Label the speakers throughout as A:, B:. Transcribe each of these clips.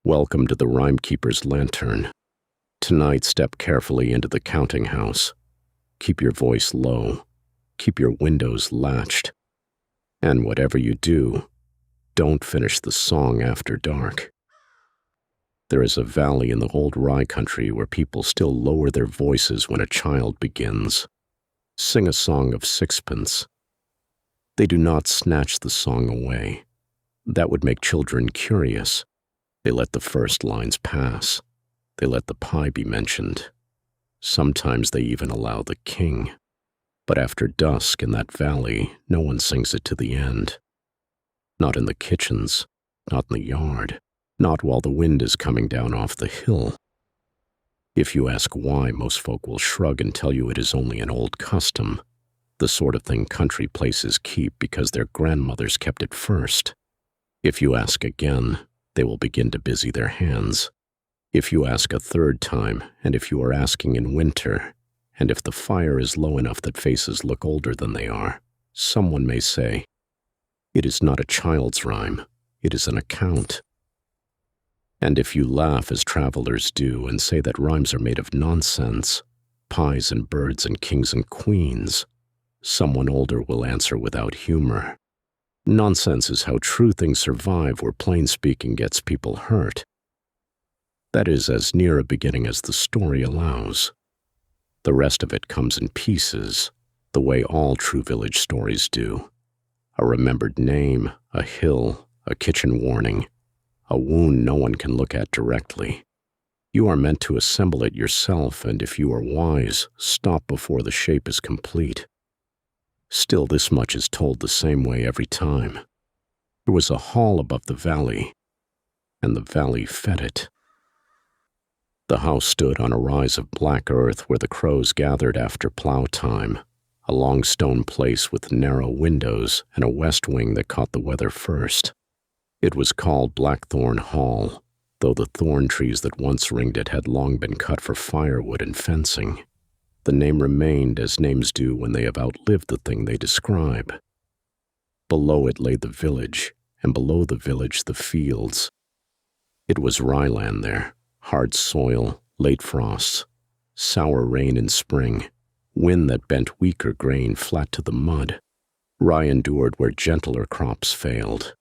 A: Welcome to the Rhymekeeper's lantern. Tonight, step carefully into the counting house. Keep your voice low. Keep your windows latched. And whatever you do, don't finish the song after dark. There is a valley in the old rye country where people still lower their voices when a child begins. Sing a Song of Sixpence. They do not snatch the song away. That would make children curious. They let the first lines pass. They let the pie be mentioned. Sometimes they even allow the king. But after dusk in that valley, no one sings it to the end. Not in the kitchens, not in the yard, not while the wind is coming down off the hill. If you ask why, most folk will shrug and tell you it is only an old custom, the sort of thing country places keep because their grandmothers kept it first. If you ask again, they will begin to busy their hands. If you ask a third time, and if you are asking in winter, and if the fire is low enough that faces look older than they are, someone may say, "It is not a child's rhyme, it is an account." And if you laugh as travelers do and say that rhymes are made of nonsense, pies and birds and kings and queens, someone older will answer without humor, "Nonsense is how true things survive where plain speaking gets people hurt." That is as near a beginning as the story allows. The rest of it comes in pieces, the way all true village stories do. A remembered name, a hill, a kitchen warning, a wound no one can look at directly. You are meant to assemble it yourself, and if you are wise, stop before the shape is complete. Still, this much is told the same way every time. There was a hall above the valley, and the valley fed it. The house stood on a rise of black earth where the crows gathered after plow time, a long stone place with narrow windows and a west wing that caught the weather first. It was called Blackthorn Hall, though the thorn trees that once ringed it had long been cut for firewood and fencing. The name remained as names do when they have outlived the thing they describe. Below it lay the village, and below the village the fields. It was rye land there, hard soil, late frosts, sour rain in spring, wind that bent weaker grain flat to the mud. Rye endured where gentler crops failed.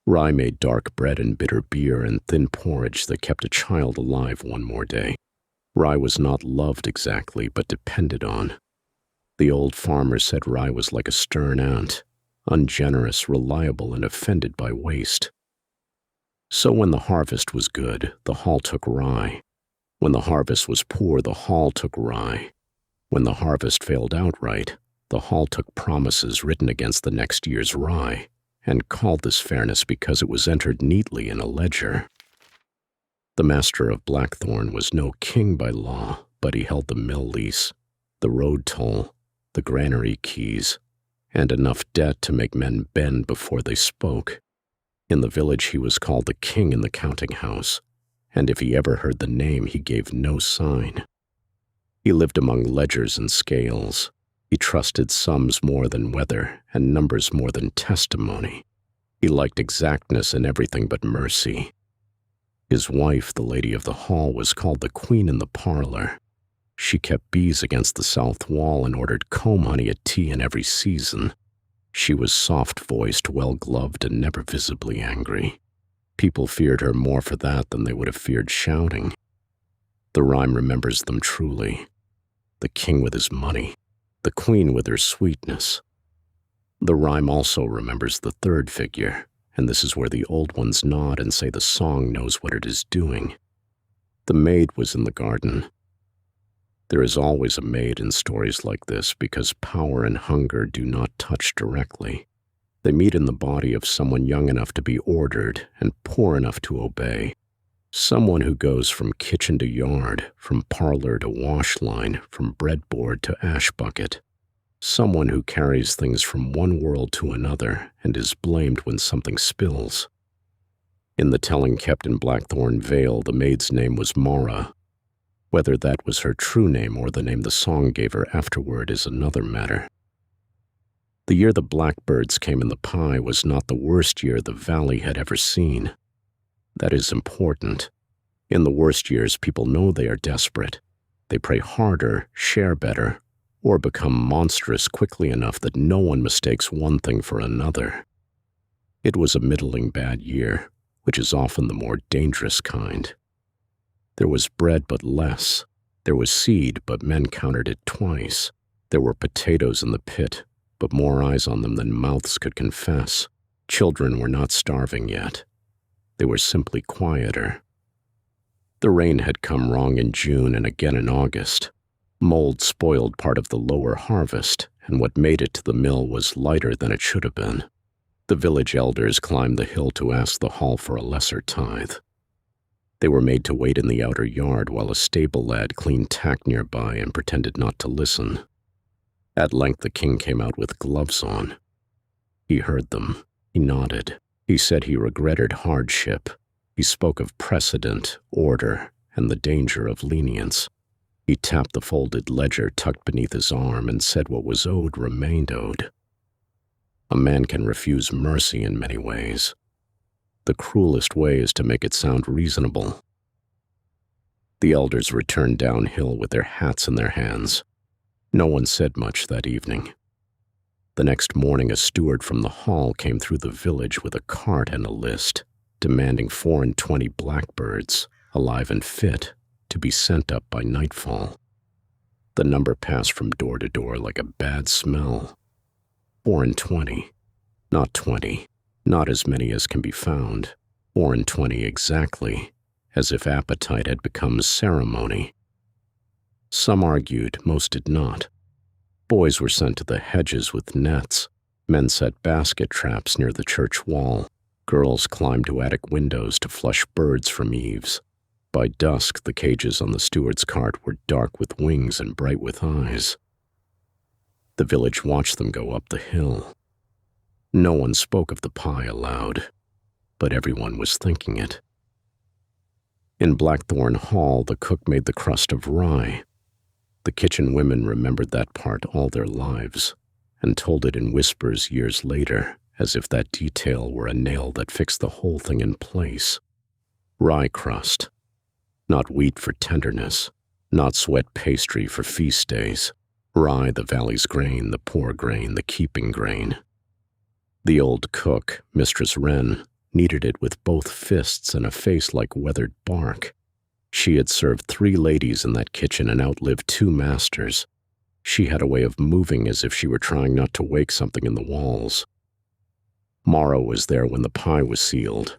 A: Rye made dark bread and bitter beer and thin porridge that kept a child alive one more day. Rye was not loved exactly, but depended on. The old farmer said rye was like a stern aunt, ungenerous, reliable, and offended by waste. So when the harvest was good, the hall took rye. When the harvest was poor, the hall took rye. When the harvest failed outright, the hall took promises written against the next year's rye, and called this fairness because it was entered neatly in a ledger. The master of Blackthorn was no king by law, but he held the mill lease, the road toll, the granary keys, and enough debt to make men bend before they spoke. In the village he was called the king in the counting house, and if he ever heard the name he gave no sign. He lived among ledgers and scales. He trusted sums more than weather, and numbers more than testimony. He liked exactness in everything but mercy. His wife, the lady of the hall, was called the queen in the parlor. She kept bees against the south wall and ordered comb honey at tea in every season. She was soft-voiced, well-gloved, and never visibly angry. People feared her more for that than they would have feared shouting. The rhyme remembers them truly. The king with his money, the queen with her sweetness. The rhyme also remembers the third figure, and this is where the old ones nod and say the song knows what it is doing. The maid was in the garden. There is always a maid in stories like this because power and hunger do not touch directly. They meet in the body of someone young enough to be ordered and poor enough to obey. Someone who goes from kitchen to yard, from parlor to wash line, from breadboard to ash bucket. Someone who carries things from one world to another and is blamed when something spills. In the telling kept in Blackthorn Vale, the maid's name was Mara. Whether that was her true name or the name the song gave her afterward is another matter. The year the blackbirds came in the pie was not the worst year the valley had ever seen. That is important. In the worst years, people know they are desperate. They pray harder, share better, or become monstrous quickly enough that no one mistakes one thing for another. It was a middling bad year, which is often the more dangerous kind. There was bread but less. There was seed, but men counted it twice. There were potatoes in the pit, but more eyes on them than mouths could confess. Children were not starving yet. They were simply quieter. The rain had come wrong in June and again in August. Mold spoiled part of the lower harvest, and what made it to the mill was lighter than it should have been. The village elders climbed the hill to ask the hall for a lesser tithe. They were made to wait in the outer yard while a stable lad cleaned tack nearby and pretended not to listen. At length the king came out with gloves on. He heard them. He nodded. He said he regretted hardship. He spoke of precedent, order, and the danger of lenience. He tapped the folded ledger tucked beneath his arm and said what was owed remained owed. A man can refuse mercy in many ways. The cruelest way is to make it sound reasonable. The elders returned downhill with their hats in their hands. No one said much that evening. The next morning, a steward from the hall came through the village with a cart and a list, demanding 24 blackbirds, alive and fit, to be sent up by nightfall. The number passed from door to door like a bad smell. 24, not 20, not as many as can be found. 24 exactly, as if appetite had become ceremony. Some argued, most did not. Boys were sent to the hedges with nets. Men set basket traps near the church wall. Girls climbed to attic windows to flush birds from eaves. By dusk, the cages on the steward's cart were dark with wings and bright with eyes. The village watched them go up the hill. No one spoke of the pie aloud, but everyone was thinking it. In Blackthorn Hall, the cook made the crust of rye. The kitchen women remembered that part all their lives, and told it in whispers years later, as if that detail were a nail that fixed the whole thing in place. Rye crust. Not wheat for tenderness, not sweat pastry for feast days. Rye, the valley's grain, the poor grain, the keeping grain. The old cook, Mistress Wren, kneaded it with both fists and a face like weathered bark. She had served 3 ladies in that kitchen and outlived 2 masters. She had a way of moving as if she were trying not to wake something in the walls. Mara was there when the pie was sealed.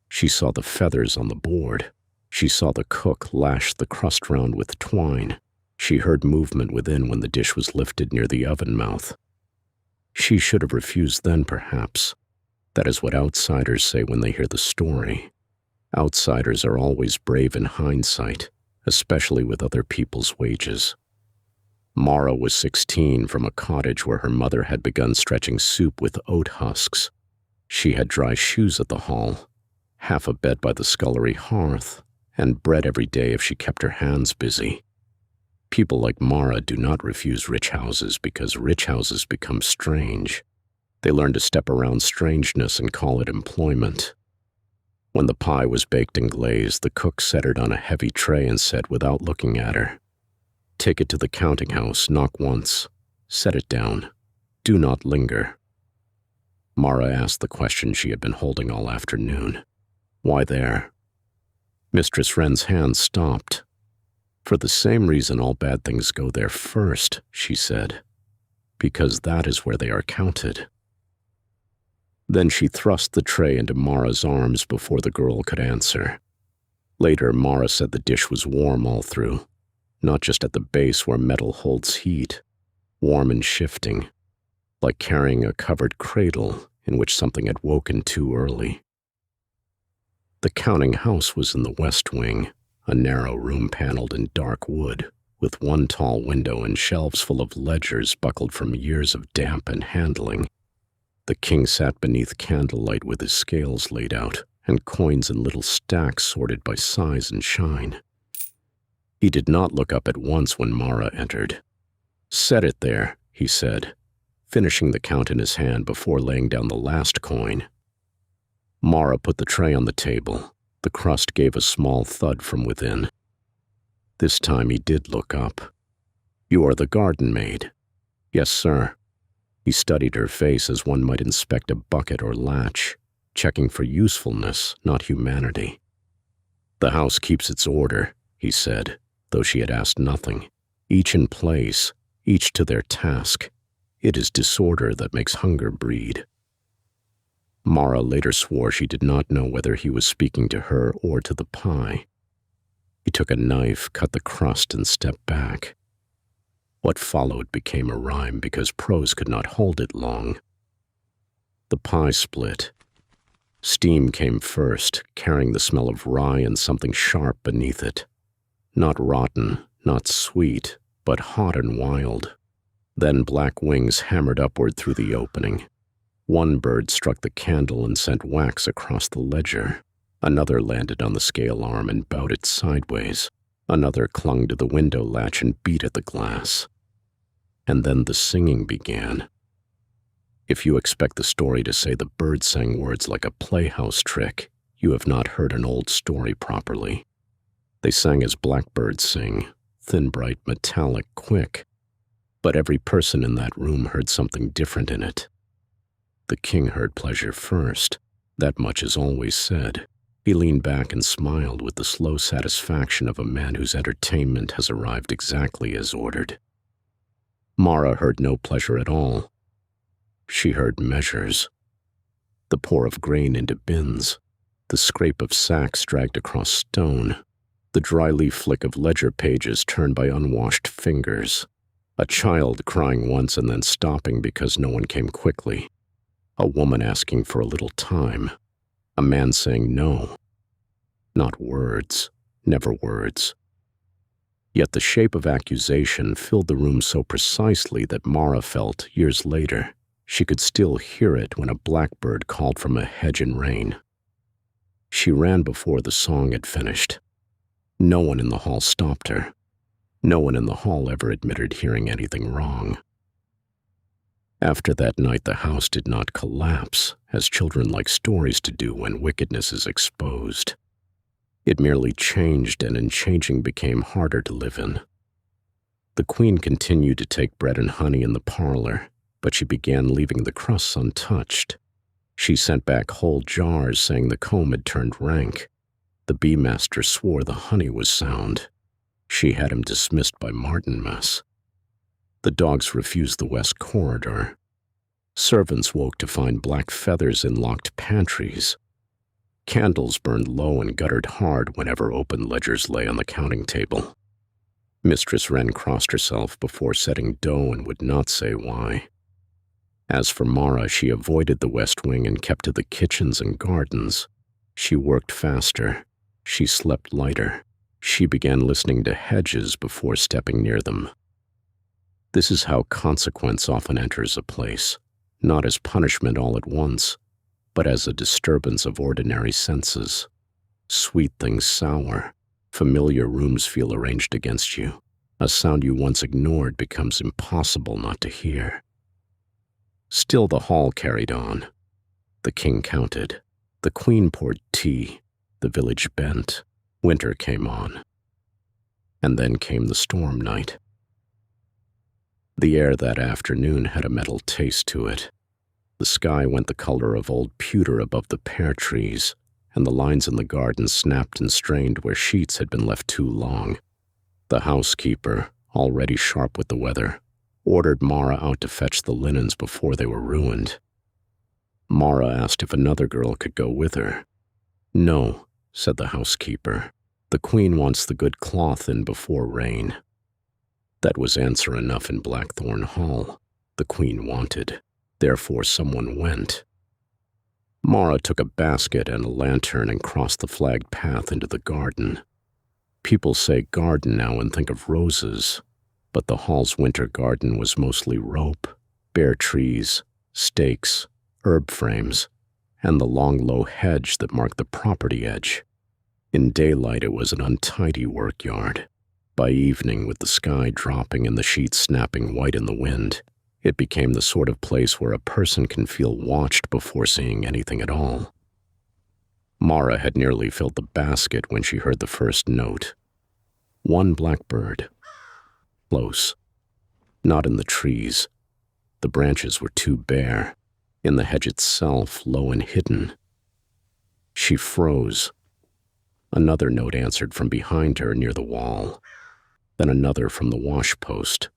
A: She saw the feathers on the board. She saw the cook lash the crust round with twine. She heard movement within when the dish was lifted near the oven mouth. She should have refused then, perhaps. That is what outsiders say when they hear the story. Outsiders are always brave in hindsight, especially with other people's wages. Mara was 16 from a cottage where her mother had begun stretching soup with oat husks. She had dry shoes at the hall, half a bed by the scullery hearth, and bread every day if she kept her hands busy. People like Mara do not refuse rich houses because rich houses become strange. They learn to step around strangeness and call it employment. When the pie was baked and glazed, the cook set it on a heavy tray and said without looking at her, "Take it to the counting house, knock once. Set it down. Do not linger." Mara asked the question she had been holding all afternoon. "Why there?" Mistress Wren's hand stopped. "For the same reason all bad things go there first," she said. "Because that is where they are counted." Then she thrust the tray into Mara's arms before the girl could answer. Later, Mara said the dish was warm all through, not just at the base where metal holds heat, warm and shifting, like carrying a covered cradle in which something had woken too early. The counting house was in the west wing, a narrow room paneled in dark wood, with one tall window and shelves full of ledgers buckled from years of damp and handling. The king sat beneath candlelight with his scales laid out, and coins in little stacks sorted by size and shine. He did not look up at once when Mara entered. "Set it there," he said, finishing the count in his hand before laying down the last coin. Mara put the tray on the table. The crust gave a small thud from within. This time he did look up. "You are the garden maid?" "Yes, sir." He studied her face as one might inspect a bucket or latch, checking for usefulness, not humanity. "The house keeps its order," he said, though she had asked nothing. "Each in place, each to their task. It is disorder that makes hunger breed." Mara later swore she did not know whether he was speaking to her or to the pie. He took a knife, cut the crust, and stepped back. What followed became a rhyme because prose could not hold it long. The pie split. Steam came first, carrying the smell of rye and something sharp beneath it. Not rotten, not sweet, but hot and wild. Then black wings hammered upward through the opening. One bird struck the candle and sent wax across the ledger. Another landed on the scale arm and bowed it sideways. Another clung to the window latch and beat at the glass. And then the singing began. If you expect the story to say the bird sang words like a playhouse trick, you have not heard an old story properly. They sang as blackbirds sing, thin, bright, metallic, quick. But every person in that room heard something different in it. The king heard pleasure first. That much is always said. He leaned back and smiled with the slow satisfaction of a man whose entertainment has arrived exactly as ordered. Mara heard no pleasure at all. She heard measures. The pour of grain into bins, the scrape of sacks dragged across stone, the dry leaf flick of ledger pages turned by unwashed fingers, a child crying once and then stopping because no one came quickly, a woman asking for a little time, a man saying no. Not words, never words. Yet the shape of accusation filled the room so precisely that Mara felt, years later, she could still hear it when a blackbird called from a hedge in rain. She ran before the song had finished. No one in the hall stopped her. No one in the hall ever admitted hearing anything wrong. After that night, the house did not collapse, as children like stories to do when wickedness is exposed. It merely changed, and in changing became harder to live in. The queen continued to take bread and honey in the parlor, but she began leaving the crusts untouched. She sent back whole jars saying the comb had turned rank. The bee-master swore the honey was sound. She had him dismissed by Martinmas. The dogs refused the west corridor. Servants woke to find black feathers in locked pantries. Candles burned low and guttered hard whenever open ledgers lay on the counting table. Mistress Wren crossed herself before setting dough and would not say why. As for Mara, she avoided the west wing and kept to the kitchens and gardens. She worked faster. She slept lighter. She began listening to hedges before stepping near them. This is how consequence often enters a place, not as punishment all at once, but as a disturbance of ordinary senses. Sweet things sour. Familiar rooms feel arranged against you. A sound you once ignored becomes impossible not to hear. Still the hall carried on. The king counted. The queen poured tea. The village bent. Winter came on. And then came the storm night. The air that afternoon had a metal taste to it. The sky went the color of old pewter above the pear trees, and the lines in the garden snapped and strained where sheets had been left too long. The housekeeper, already sharp with the weather, ordered Mara out to fetch the linens before they were ruined. Mara asked if another girl could go with her. "No," said the housekeeper. "The queen wants the good cloth in before rain." That was answer enough in Blackthorn Hall. The queen wanted. Therefore someone went. Mara took a basket and a lantern and crossed the flagged path into the garden. People say garden now and think of roses, but the hall's winter garden was mostly rope, bare trees, stakes, herb frames, and the long low hedge that marked the property edge. In daylight it was an untidy workyard. By evening, with the sky dropping and the sheets snapping white in the wind, it became the sort of place where a person can feel watched before seeing anything at all. Mara had nearly filled the basket when she heard the first note. One blackbird. Close. Not in the trees. The branches were too bare. In the hedge itself, low and hidden. She froze. Another note answered from behind her near the wall. Then another from the washpost.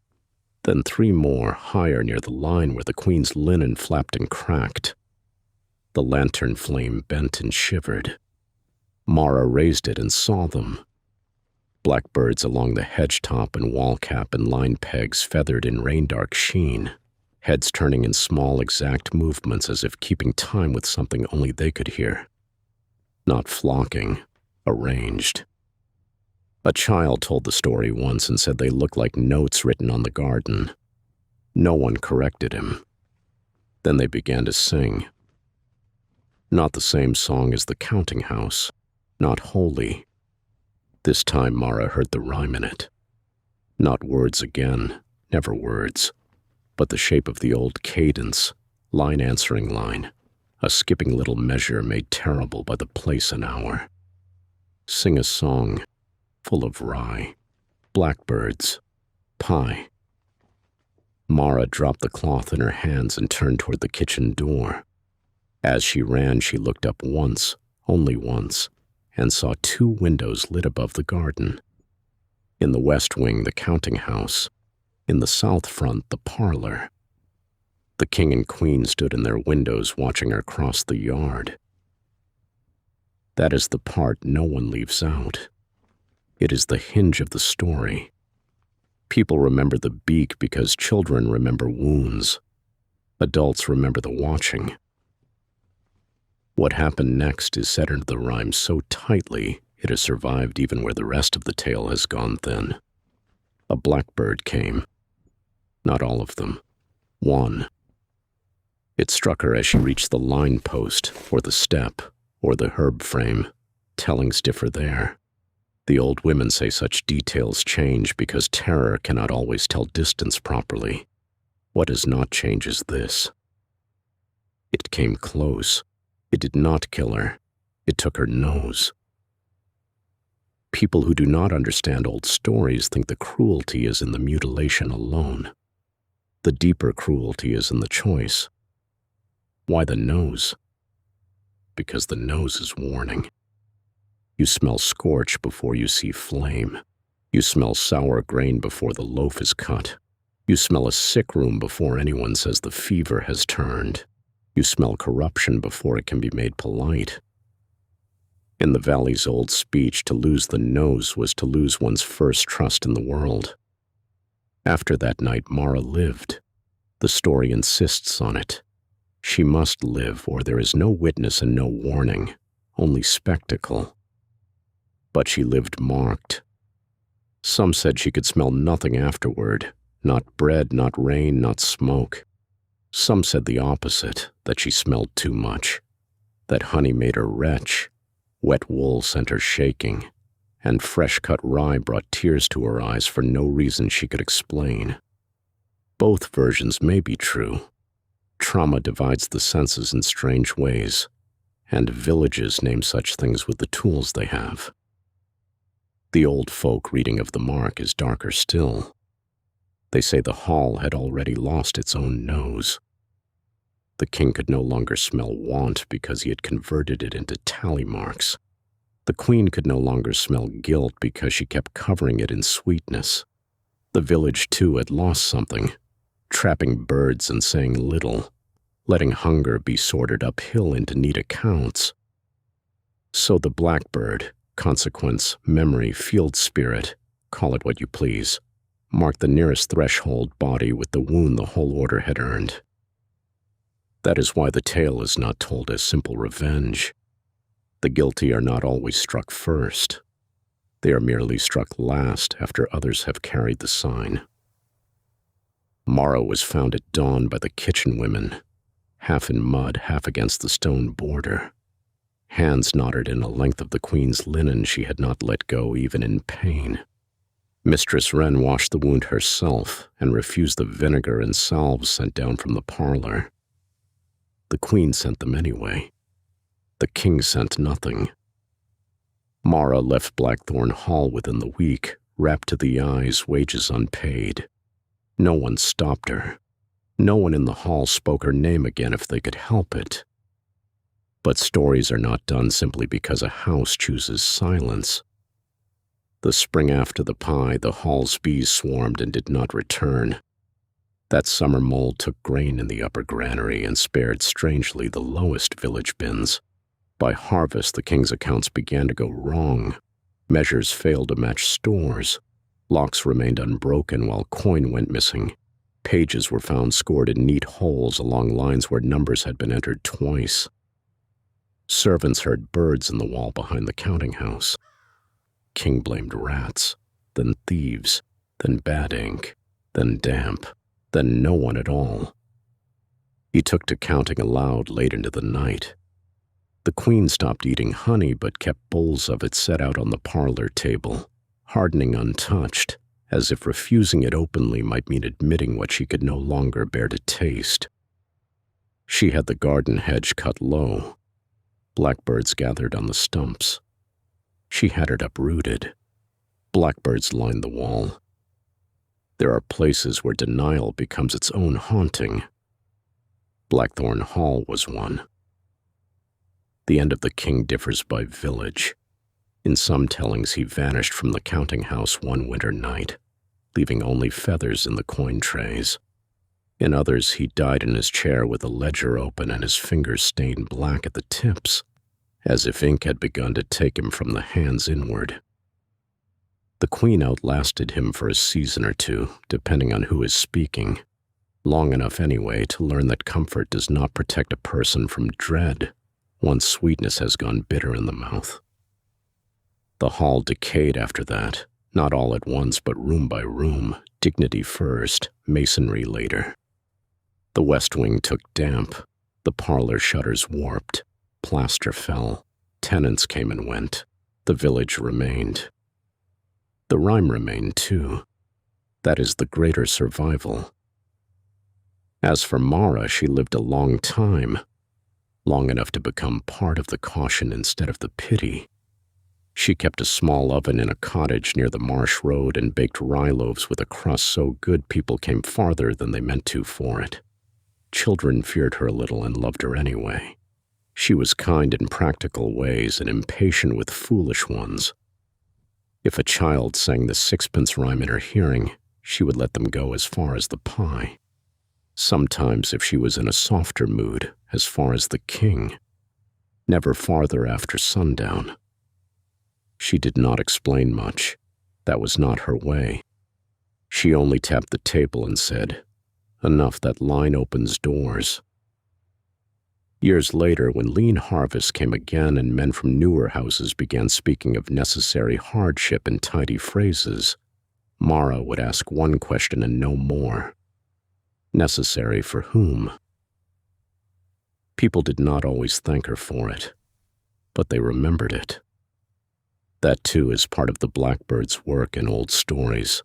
A: Then three more higher near the line where the queen's linen flapped and cracked. The lantern flame bent and shivered. Mara raised it and saw them. Blackbirds along the hedge top and wall cap and line pegs feathered in rain-dark sheen, heads turning in small exact movements as if keeping time with something only they could hear. Not flocking, arranged. A child told the story once and said they looked like notes written on the garden. No one corrected him. Then they began to sing. Not the same song as the counting house, not holy. This time Mara heard the rhyme in it. Not words again, never words, but the shape of the old cadence, line answering line, a skipping little measure made terrible by the place and hour. Sing a song, full of rye, blackbirds, pie. Mara dropped the cloth in her hands and turned toward the kitchen door. As she ran, she looked up once, only once, and saw two windows lit above the garden. In the west wing, the counting house. In the south front, the parlor. The king and queen stood in their windows watching her cross the yard. That is the part no one leaves out. It is the hinge of the story. People remember the beak because children remember wounds. Adults remember the watching. What happened next is set into the rhyme so tightly it has survived even where the rest of the tale has gone thin. A blackbird came. Not all of them. One. It struck her as she reached the line post, or the step, or the herb frame. Tellings differ there. The old women say such details change because terror cannot always tell distance properly. What does not change is this. It came close. It did not kill her. It took her nose. People who do not understand old stories think the cruelty is in the mutilation alone. The deeper cruelty is in the choice. Why the nose? Because the nose is warning. You smell scorch before you see flame. You smell sour grain before the loaf is cut. You smell a sick room before anyone says the fever has turned. You smell corruption before it can be made polite. In the valley's old speech, to lose the nose was to lose one's first trust in the world. After that night, Mara lived. The story insists on it. She must live, or there is no witness and no warning, only spectacle. But she lived marked. Some said she could smell nothing afterward, not bread, not rain, not smoke. Some said the opposite, that she smelled too much, that honey made her retch, wet wool sent her shaking, and fresh-cut rye brought tears to her eyes for no reason she could explain. Both versions may be true. Trauma divides the senses in strange ways, and villages name such things with the tools they have. The old folk reading of the mark is darker still. They say the hall had already lost its own nose. The king could no longer smell want because he had converted it into tally marks. The queen could no longer smell guilt because she kept covering it in sweetness. The village, too, had lost something, trapping birds and saying little, letting hunger be sorted uphill into neat accounts. So the blackbird, consequence, memory, field spirit, call it what you please, marked the nearest threshold body with the wound the whole order had earned. That is why the tale is not told as simple revenge. The guilty are not always struck first. They are merely struck last after others have carried the sign. Mara was found at dawn by the kitchen women, half in mud, half against the stone border. Hands knotted in a length of the queen's linen she had not let go even in pain. Mistress Wren washed the wound herself and refused the vinegar and salves sent down from the parlor. The queen sent them anyway. The king sent nothing. Mara left Blackthorn Hall within the week, wrapped to the eyes, wages unpaid. No one stopped her. No one in the hall spoke her name again if they could help it. But stories are not done simply because a house chooses silence. The spring after the pie, the hall's bees swarmed and did not return. That summer mold took grain in the upper granary and spared strangely the lowest village bins. By harvest, the king's accounts began to go wrong. Measures failed to match stores. Locks remained unbroken while coin went missing. Pages were found scored in neat holes along lines where numbers had been entered twice. Servants heard birds in the wall behind the counting house. King blamed rats, then thieves, then bad ink, then damp, then no one at all. He took to counting aloud late into the night. The queen stopped eating honey but kept bowls of it set out on the parlor table, hardening untouched, as if refusing it openly might mean admitting what she could no longer bear to taste. She had the garden hedge cut low. Blackbirds gathered on the stumps. She had it uprooted. Blackbirds lined the wall. There are places where denial becomes its own haunting. Blackthorn Hall was one. The end of the king differs by village. In some tellings he vanished from the counting house one winter night, leaving only feathers in the coin trays. In others he died in his chair with the ledger open and his fingers stained black at the tips, as if ink had begun to take him from the hands inward. The queen outlasted him for a season or two, depending on who is speaking, long enough anyway to learn that comfort does not protect a person from dread once sweetness has gone bitter in the mouth. The hall decayed after that, not all at once but room by room, dignity first, masonry later. The west wing took damp, the parlor shutters warped, plaster fell, tenants came and went, the village remained. The rhyme remained too. That is the greater survival. As for Mara, she lived a long time, long enough to become part of the caution instead of the pity. She kept a small oven in a cottage near the marsh road and baked rye loaves with a crust so good people came farther than they meant to for it. Children feared her a little and loved her anyway. She was kind in practical ways and impatient with foolish ones. If a child sang the sixpence rhyme in her hearing, she would let them go as far as the pie. Sometimes, if she was in a softer mood, as far as the king. Never farther after sundown. She did not explain much. That was not her way. She only tapped the table and said, "Enough, that line opens doors." Years later, when lean harvest came again and men from newer houses began speaking of necessary hardship in tidy phrases, Mara would ask one question and no more. Necessary for whom? People did not always thank her for it, but they remembered it. That too is part of the blackbird's work in old stories.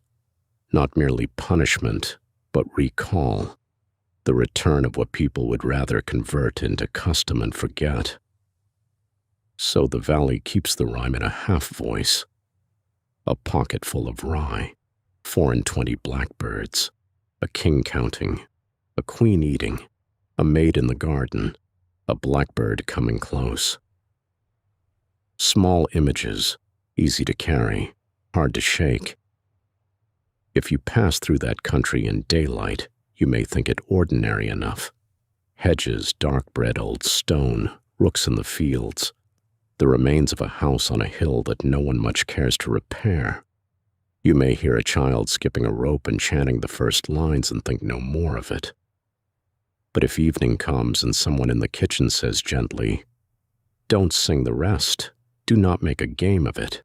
A: Not merely punishment, but recall. The return of what people would rather convert into custom and forget. So the valley keeps the rhyme in a half voice. A pocket full of rye, 24 blackbirds, a king counting, a queen eating, a maid in the garden, a blackbird coming close. Small images, easy to carry, hard to shake. If you pass through that country in daylight, you may think it ordinary enough. Hedges, dark-bred old stone, rooks in the fields, the remains of a house on a hill that no one much cares to repair. You may hear a child skipping a rope and chanting the first lines and think no more of it. But if evening comes and someone in the kitchen says gently, "Don't sing the rest, do not make a game of it,"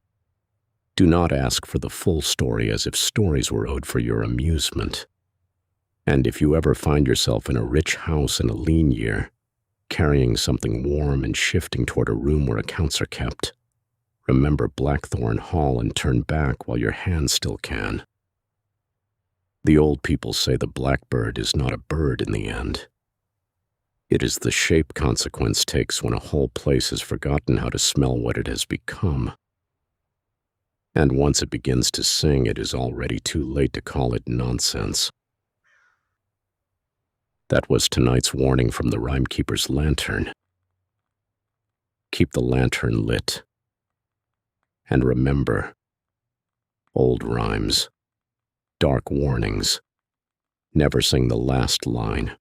A: do not ask for the full story as if stories were owed for your amusement. And if you ever find yourself in a rich house in a lean year, carrying something warm and shifting toward a room where accounts are kept, remember Blackthorn Hall and turn back while your hand still can. The old people say the blackbird is not a bird in the end. It is the shape consequence takes when a whole place has forgotten how to smell what it has become. And once it begins to sing, it is already too late to call it nonsense. That was tonight's warning from the Rhymekeeper's lantern. Keep the lantern lit. And remember, old rhymes, dark warnings, never sing the last line.